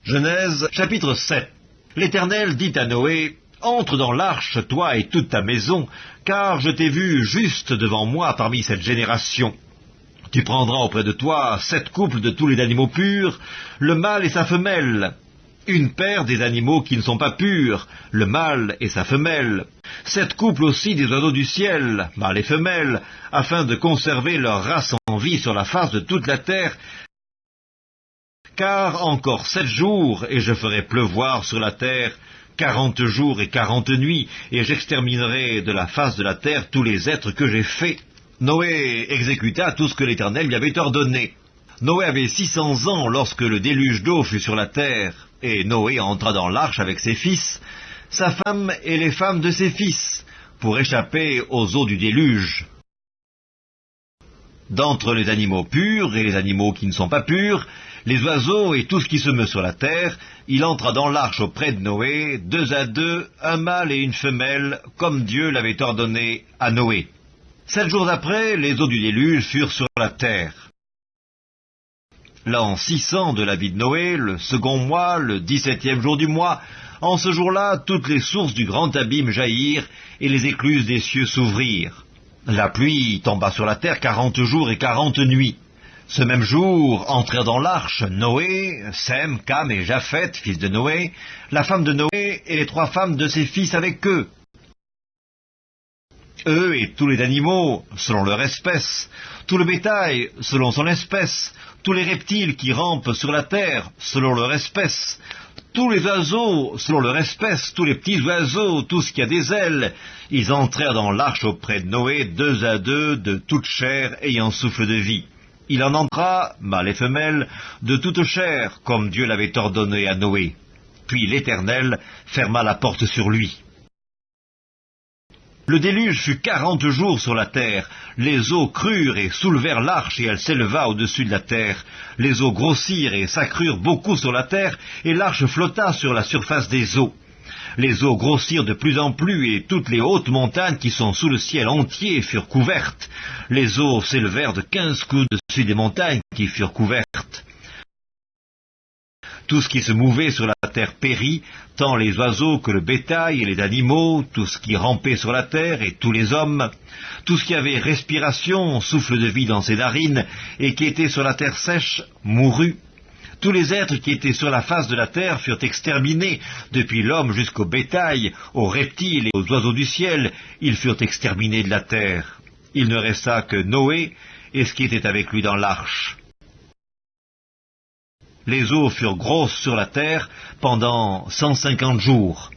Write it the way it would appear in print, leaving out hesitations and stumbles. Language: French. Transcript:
Genèse, chapitre 7. L'Éternel dit à Noé, « Entre dans l'arche, toi et toute ta maison, car je t'ai vu juste devant moi parmi cette génération. Tu prendras auprès de toi 7 couples de tous les animaux purs, le mâle et sa femelle, une paire des animaux qui ne sont pas purs, le mâle et sa femelle, 7 couples aussi des oiseaux du ciel, mâle et femelle, afin de conserver leur race en vie sur la face de toute la terre, car encore 7 jours, et je ferai pleuvoir sur la terre 40 jours et 40 nuits, et j'exterminerai de la face de la terre tous les êtres que j'ai faits. » Noé exécuta tout ce que l'Éternel lui avait ordonné. Noé avait 600 ans lorsque le déluge d'eau fut sur la terre, et Noé entra dans l'arche avec ses fils, sa femme et les femmes de ses fils, pour échapper aux eaux du déluge. D'entre les animaux purs et les animaux qui ne sont pas purs, les oiseaux et tout ce qui se meut sur la terre, il entra dans l'arche auprès de Noé, 2 à 2, un mâle et une femelle, comme Dieu l'avait ordonné à Noé. 7 jours après, les eaux du déluge furent sur la terre. L'an 600 de la vie de Noé, le second mois, le 17e jour du mois, en ce jour-là, toutes les sources du grand abîme jaillirent, et les écluses des cieux s'ouvrirent. La pluie tomba sur la terre 40 jours et 40 nuits. Ce même jour entrèrent dans l'arche Noé, Sem, Cam et Japheth, fils de Noé, la femme de Noé et les 3 femmes de ses fils avec eux. Eux et tous les animaux, selon leur espèce, tout le bétail, selon son espèce, tous les reptiles qui rampent sur la terre, selon leur espèce, tous les oiseaux, selon leur espèce, tous les petits oiseaux, tout ce qui a des ailes, ils entrèrent dans l'arche auprès de Noé, 2 à 2, de toute chair ayant souffle de vie. Il en entra, mâle et femelle, de toute chair, comme Dieu l'avait ordonné à Noé. Puis l'Éternel ferma la porte sur lui. Le déluge fut 40 jours sur la terre. Les eaux crurent et soulevèrent l'arche, et elle s'éleva au-dessus de la terre. Les eaux grossirent et s'accrurent beaucoup sur la terre, et l'arche flotta sur la surface des eaux. Les eaux grossirent de plus en plus, et toutes les hautes montagnes qui sont sous le ciel entier furent couvertes. Les eaux s'élevèrent de 15 coups au-dessus des montagnes qui furent couvertes. Tout ce qui se mouvait sur la terre périt, tant les oiseaux que le bétail et les animaux, tout ce qui rampait sur la terre et tous les hommes, tout ce qui avait respiration, souffle de vie dans ses narines, et qui était sur la terre sèche, mourut. Tous les êtres qui étaient sur la face de la terre furent exterminés, depuis l'homme jusqu'au bétail, aux reptiles et aux oiseaux du ciel, ils furent exterminés de la terre. Il ne resta que Noé et ce qui était avec lui dans l'arche. Les eaux furent grosses sur la terre pendant 150 jours.